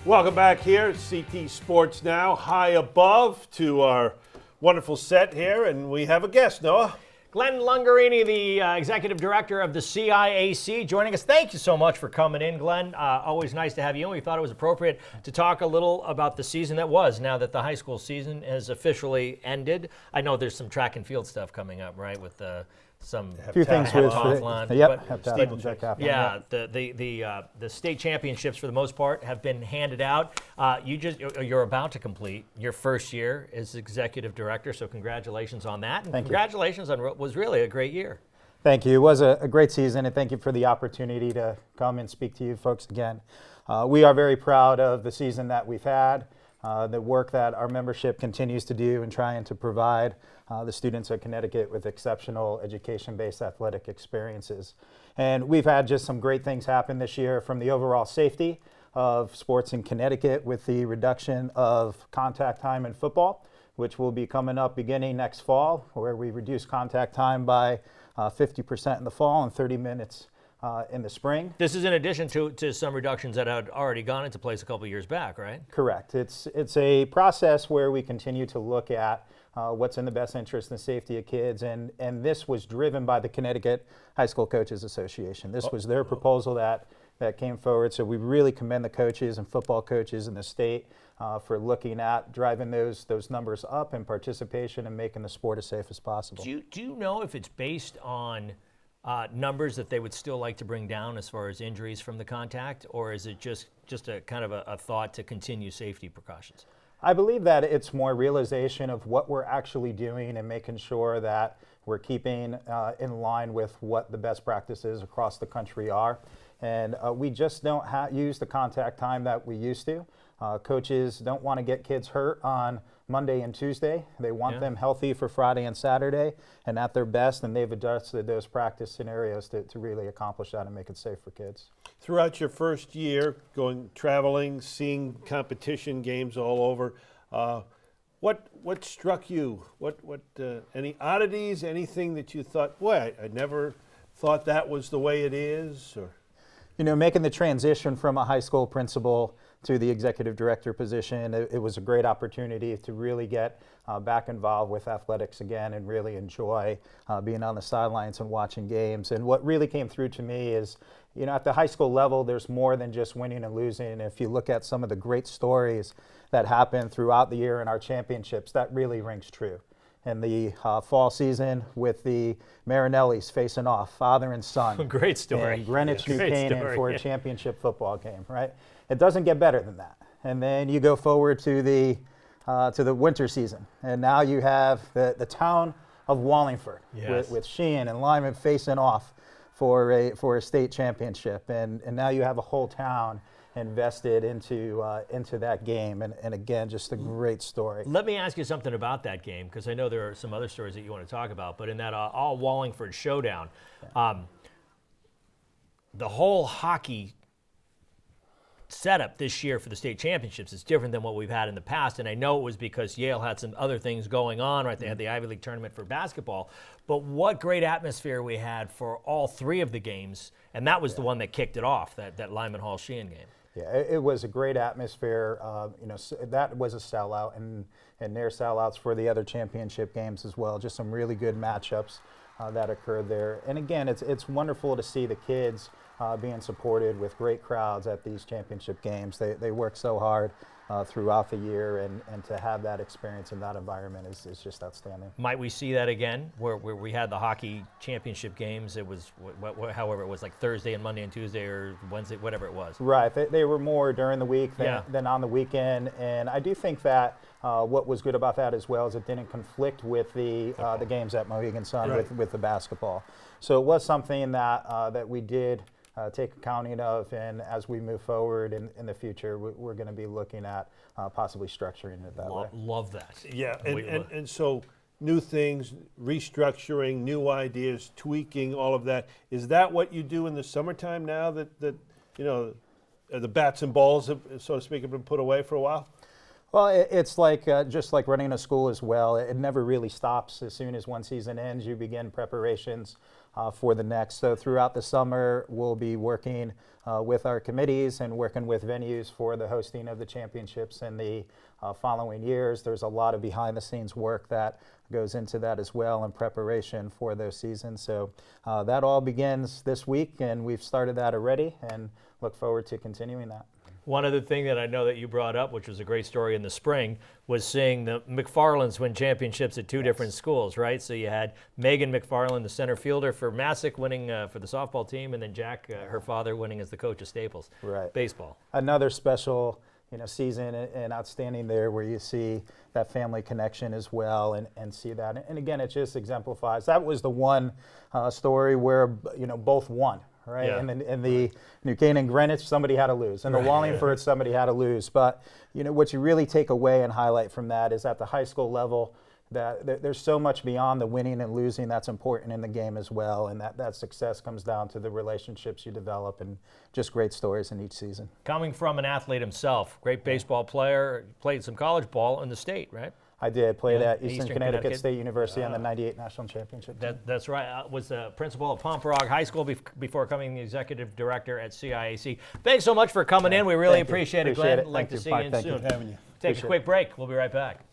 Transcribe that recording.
Welcome back here, CT Sports Now, high above to our wonderful set here, and we have a guest, Noah. Glenn Lungarini, the executive director of the CIAC, joining us. Thank you so much for coming in, Glenn. Always nice to have you. We thought it was appropriate to talk a little about the season that was, now that the high school season has officially ended. I know there's some track and field stuff coming up, right, with some few things with the state championships for the most part have been handed out. You're about to complete your first year as executive director, so congratulations on that. And congratulations on what was really a great year. Thank you. It was a great season, and thank you for the opportunity to come and speak to you folks again. We are very proud of the season that we've had, the work that our membership continues to do in trying to provide the students of Connecticut with exceptional education-based athletic experiences. And we've had just some great things happen this year, from the overall safety of sports in Connecticut with the reduction of contact time in football, which will be coming up beginning next fall, where we reduce contact time by 50% in the fall and 30 minutes in the spring. This is in addition to some reductions that had already gone into place a couple of years back, right? Correct. It's a process where we continue to look at what's in the best interest and safety of kids, and this was driven by the Connecticut High School Coaches Association. This was their proposal that came forward, so we really commend the coaches and football coaches in the state for looking at driving those numbers up in participation and making the sport as safe as possible. Do you know if it's based on numbers that they would still like to bring down as far as injuries from the contact, or is it just a kind of a thought to continue safety precautions? I believe that it's more realization of what we're actually doing and making sure that we're keeping in line with what the best practices across the country are. And we just don't use the contact time that we used to. Coaches don't want to get kids hurt on Monday and Tuesday. They want them healthy for Friday and Saturday and at their best, and they've adjusted those practice scenarios to really accomplish that and make it safe for kids. Throughout your first year, traveling, seeing competition games all over, what struck you? Any oddities, anything that you thought, boy, I never thought that was the way it is? Or? You know, making the transition from a high school principal to the executive director position, it was a great opportunity to really get back involved with athletics again and really enjoy being on the sidelines and watching games. And what really came through to me is, you know, at the high school level, there's more than just winning and losing. If you look at some of the great stories that happen throughout the year in our championships, that really rings true. In the fall season with the Marinellis facing off, father and son. Great story. In Greenwich, New Canaan for a championship football game, right? It doesn't get better than that. And then you go forward to the winter season, and now you have the town of Wallingford with Sheehan and Lyman facing off for a state championship, and now you have a whole town invested into that game, and again, just a great story. Let me ask you something about that game, because I know there are some other stories that you want to talk about, but in that all Wallingford showdown, the whole hockey setup this year for the state championships is different than what we've had in the past, and I know it was because Yale had some other things going on, right? They had the Ivy League tournament for basketball, but what great atmosphere we had for all three of the games, and that was the one that kicked it off, that Lyman Hall Sheehan game. Yeah, it was a great atmosphere. You know, that was a sellout, and their sellouts for the other championship games as well. Just some really good matchups that occurred there. And again, it's wonderful to see the kids being supported with great crowds at these championship games. They work so hard throughout the year, and to have that experience in that environment is just outstanding. Might we see that again, where we had the hockey championship games? It was, however, it was like Thursday and Monday and Tuesday or Wednesday, whatever it was. Right. They were more during the week than on the weekend, and I do think that what was good about that as well is it didn't conflict with the games at Mohegan Sun with the basketball. So it was something that we did take accounting of, and as we move forward in the future, we're going to be looking at possibly structuring it that way. Love that. Yeah, and so new things, restructuring, new ideas, tweaking, all of that. Is that what you do in the summertime now that you know, the bats and balls, have, so to speak, have been put away for a while? Well, it's like just like running a school as well. It never really stops. As soon as one season ends, you begin preparations for the next. So throughout the summer, we'll be working with our committees and working with venues for the hosting of the championships in the following years. There's a lot of behind-the-scenes work that goes into that as well in preparation for those seasons. So that all begins this week, and we've started that already, and look forward to continuing that. One other thing that I know that you brought up, which was a great story in the spring, was seeing the McFarlands win championships at two different schools, right? So you had Megan McFarland, the center fielder for Massac, winning for the softball team, and then Jack, her father, winning as the coach of Staples baseball. Another special season and outstanding there, where you see that family connection as well, and see that. And again, it just exemplifies. That was the one story where both won. Right, Yeah. and in the New Canaan Greenwich, somebody had to lose. And the Wallingford, somebody had to lose. But what you really take away and highlight from that is at the high school level that there's so much beyond the winning and losing that's important in the game as well. And that success comes down to the relationships you develop, and just great stories in each season. Coming from an athlete himself, great baseball player, played some college ball in the state, right? I did. Played Yeah, at Eastern Eastern Connecticut Connecticut. State University on the '98 National Championship team. That's right. Was the principal of Pomperaug High School before becoming the executive director at CIAC. Thanks so much for coming in. We really Thank you. appreciate it, Appreciate Glenn. it. Like Thank to you. see Bye. you Thank you. soon. Good having you. Take Appreciate a quick break. We'll be right back.